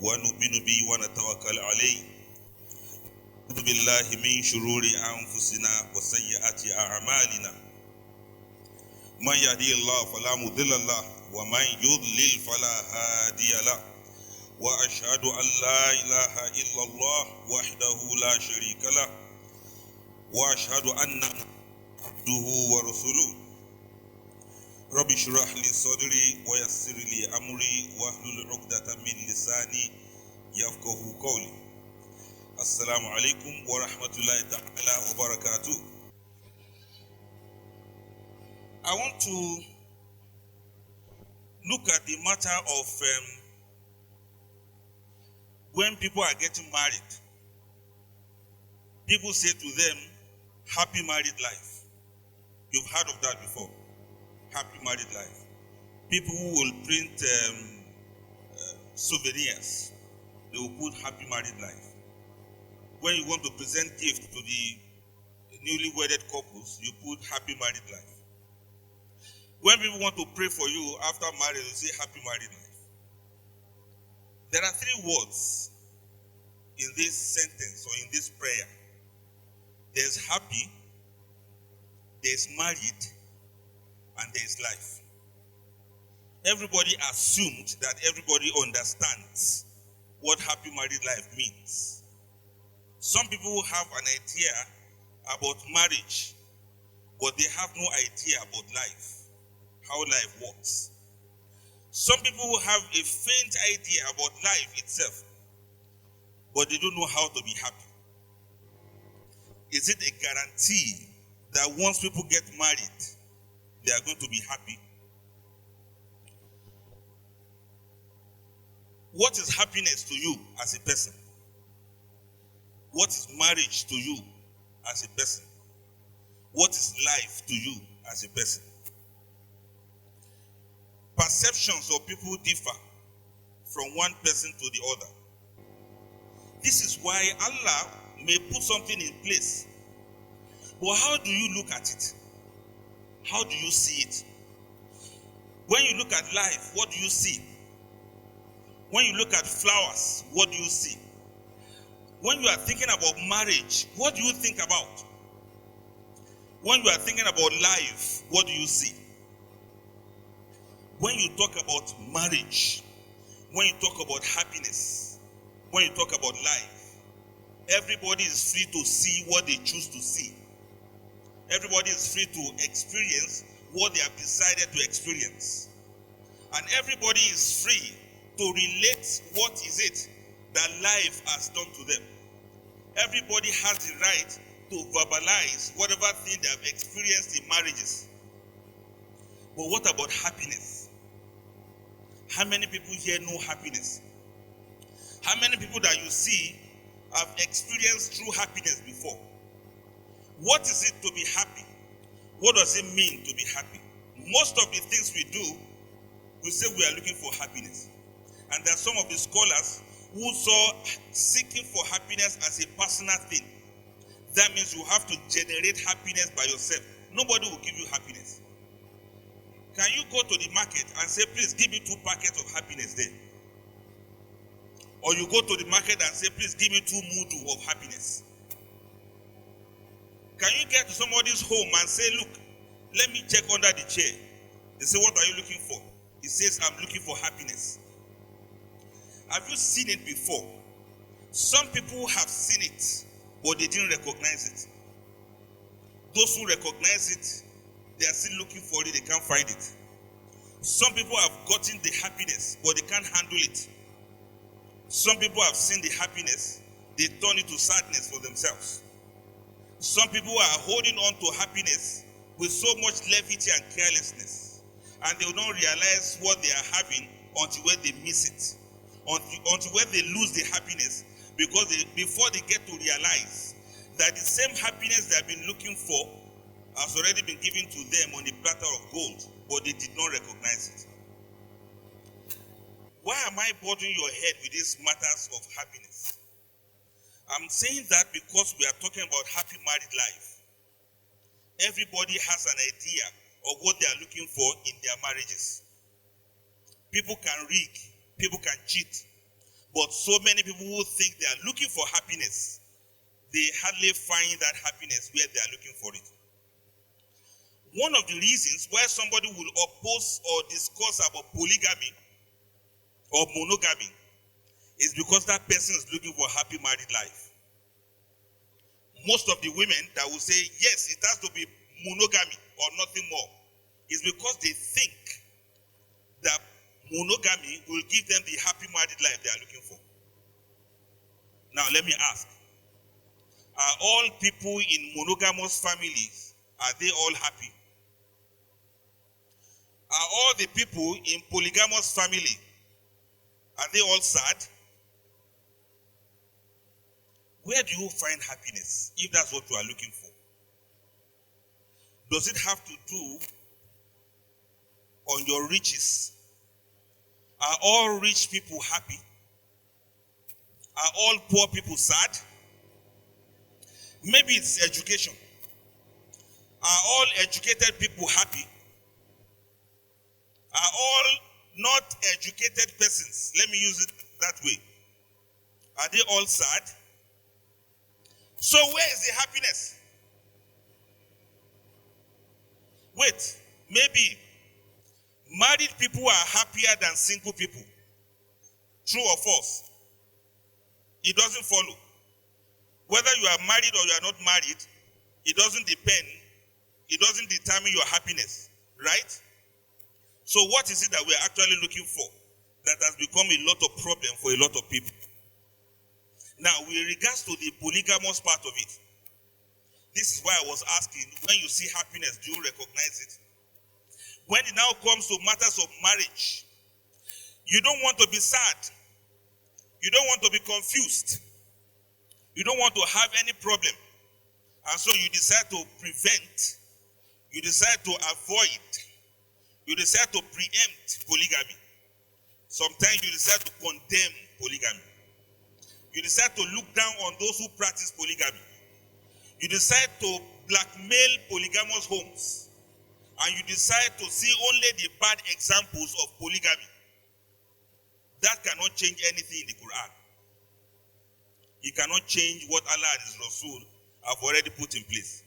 ونؤمن به ونتوكل عليه. أعوذ بالله من شرور أنفسنا وسيئات أعمالنا. من يهدي الله فلا مضل له ومن يضلل فلا هادي له. وأشهد أن لا إله إلا الله وحده لا شريك له. وأشهد أن عبده ورسوله. رب اشرح لي صدري ويسر لي أمري واحلل عقدة من لساني يفقهوا قولي. السلام عليكم ورحمة الله تعالى وبركاته. I want to look at the matter of when people are getting married. People say to them, happy married life. You've heard of that before. Happy married life. People who will print souvenirs, they will put happy married life. When you want to present gift to the newly wedded couples, you put happy married life. When people want to pray for you after marriage, they say happy married life. There are three words in this sentence or in this prayer. There's happy, there's married, and there's life. Everybody assumed that everybody understands what happy married life means. Some people have an idea about marriage, but they have no idea about life, how life works. Some people have a faint idea about life itself, but they don't know how to be happy. Is it a guarantee that once people get married, they are going to be happy? What is happiness to you as a person? What is marriage to you as a person? What is life to you as a person? Perceptions of people differ from one person to the other. This is why Allah may put something in place. But how do you look at it? How do you see it? When you look at life, what do you see? When you look at flowers, what do you see? When you are thinking about marriage, what do you think about? When you are thinking about life, what do you see? When you talk about marriage, when you talk about happiness, when you talk about life, everybody is free to see what they choose to see. Everybody is free to experience what they have decided to experience. And everybody is free to relate what is it that life has done to them. Everybody has the right to verbalize whatever thing they have experienced in marriages. But what about happiness? How many people here know happiness? How many people that you see have experienced true happiness before? What is it to be happy? What does it mean to be happy? Most of the things we do, we say we are looking for happiness. And there are some of the scholars who saw seeking for happiness as a personal thing. That means you have to generate happiness by yourself. Nobody will give you happiness. Can you go to the market and say, please give me 2 packets of happiness there? Or you go to the market and say, please give me 2 mudu of happiness? Can you get to somebody's home and say, look, let me check under the chair? They say, what are you looking for? He says, I'm looking for happiness. Have you seen it before? Some people have seen it, but they didn't recognize it. Those who recognize it, they are still looking for it, they can't find it. Some people have gotten the happiness, but they can't handle it. Some people have seen the happiness, they turn it to sadness for themselves. Some people are holding on to happiness with so much levity and carelessness, and they will not realize what they are having until when they miss it, until when they lose the happiness, because before they get to realize that the same happiness they have been looking for has already been given to them on a platter of gold, but they did not recognize it. Why am I bothering your head with these matters of happiness? I'm saying that because we are talking about happy married life. Everybody has an idea of what they are looking for in their marriages. People can rig, people can cheat, but so many people who think they are looking for happiness, they hardly find that happiness where they are looking for it. One of the reasons why somebody will oppose or discuss about polygamy or monogamy is because that person is looking for a happy married life. Most of the women that will say, yes, it has to be monogamy or nothing more, is because they think that monogamy will give them the happy married life they are looking for. Now, let me ask, are all people in monogamous families, are they all happy? Are all the people in polygamous family, are they all sad? Where do you find happiness if that's what you are looking for? Does it have to do on your riches? Are all rich people happy? Are all poor people sad? Maybe it's education. Are all educated people happy? Are all not educated persons, let me use it that way, are they all sad? So where is the happiness? Wait, maybe married people are happier than single people. True or false? It doesn't follow. Whether you are married or you are not married, it doesn't depend. It doesn't determine your happiness, right? So what is it that we are actually looking for that has become a lot of problem for a lot of people? Now, with regards to the polygamous part of it, this is why I was asking, when you see happiness, do you recognize it? When it now comes to matters of marriage, you don't want to be sad. You don't want to be confused. You don't want to have any problem. And so you decide to prevent, you decide to avoid, you decide to preempt polygamy. Sometimes you decide to condemn polygamy. You decide to look down on those who practice polygamy. You decide to blackmail polygamous homes. And you decide to see only the bad examples of polygamy. That cannot change anything in the Quran. It cannot change what Allah and His Rasul have already put in place.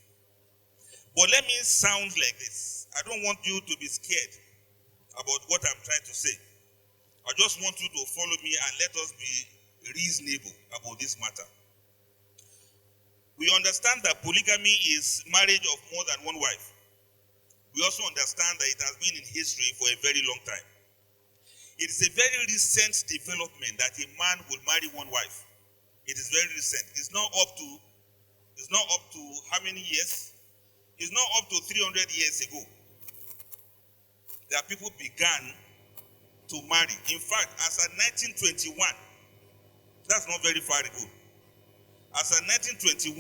But let me sound like this. I don't want you to be scared about what I'm trying to say. I just want you to follow me and let us be reasonable about this matter. We understand that polygamy is marriage of more than one wife. We also understand that it has been in history for a very long time. It is a very recent development that a man will marry one wife. It is very recent. It's not up to how many years? It's not up to 300 years ago that people began to marry. In fact, as of 1921, that's not very far ago. As of 1921,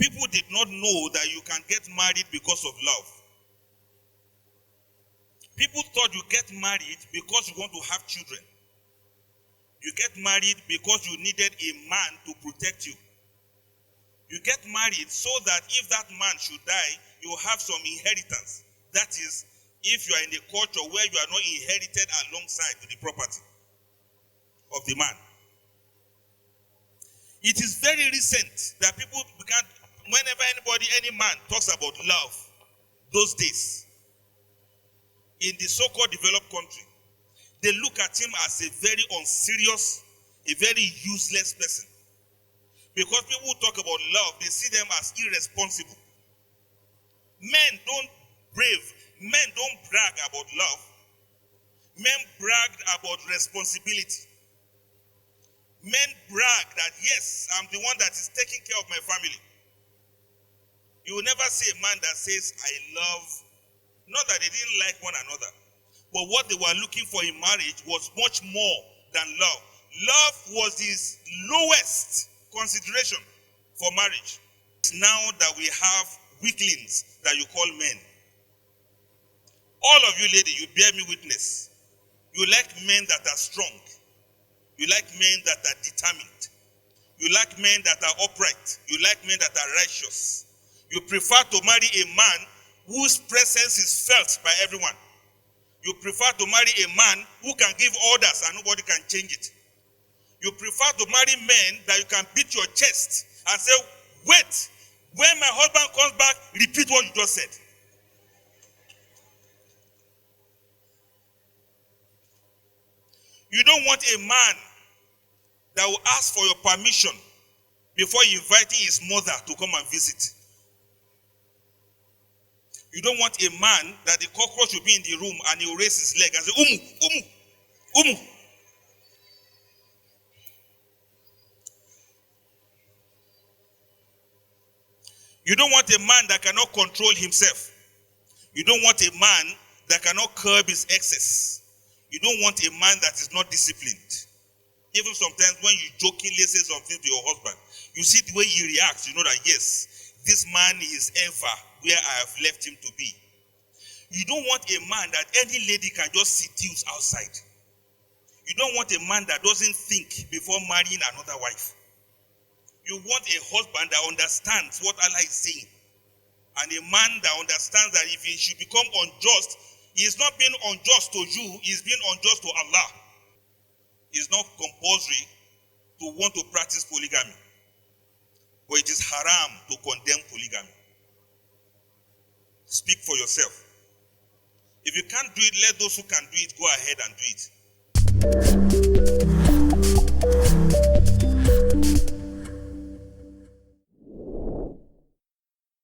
people did not know that you can get married because of love. People thought you get married because you want to have children. You get married because you needed a man to protect you. You get married so that if that man should die, you have some inheritance. That is, if you are in a culture where you are not inherited alongside with the property of the man. It is very recent that people began, whenever any man talks about love, those days, in the so-called developed country, they look at him as a very unserious, a very useless person. Because people who talk about love, they see them as irresponsible. Men don't brag about love. Men bragged about responsibility. Men brag that, yes, I'm the one that is taking care of my family. You will never see a man that says, I love, not that they didn't like one another, but what they were looking for in marriage was much more than love. Love was his lowest consideration for marriage. It's now that we have weaklings that you call men. All of you ladies, you bear me witness. You like men that are strong. You like men that are determined. You like men that are upright. You like men that are righteous. You prefer to marry a man whose presence is felt by everyone. You prefer to marry a man who can give orders and nobody can change it. You prefer to marry men that you can beat your chest and say, wait, when my husband comes back, repeat what you just said. You don't want a man that will ask for your permission before inviting his mother to come and visit. You don't want a man that the cockroach will be in the room and he will raise his leg and say, Umu, Umu, Umu. You don't want a man that cannot control himself. You don't want a man that cannot curb his excess. You don't want a man that is not disciplined. Even sometimes when you jokingly say something to your husband, you see the way he reacts, you know that yes, this man is ever where I have left him to be. You don't want a man that any lady can just seduce outside. You don't want a man that doesn't think before marrying another wife. You want a husband that understands what Allah is saying. And a man that understands that if he should become unjust, he is not being unjust to you, he is being unjust to Allah. It's not compulsory to want to practice polygamy. But it is haram to condemn polygamy. Speak for yourself. If you can't do it, let those who can do it go ahead and do it.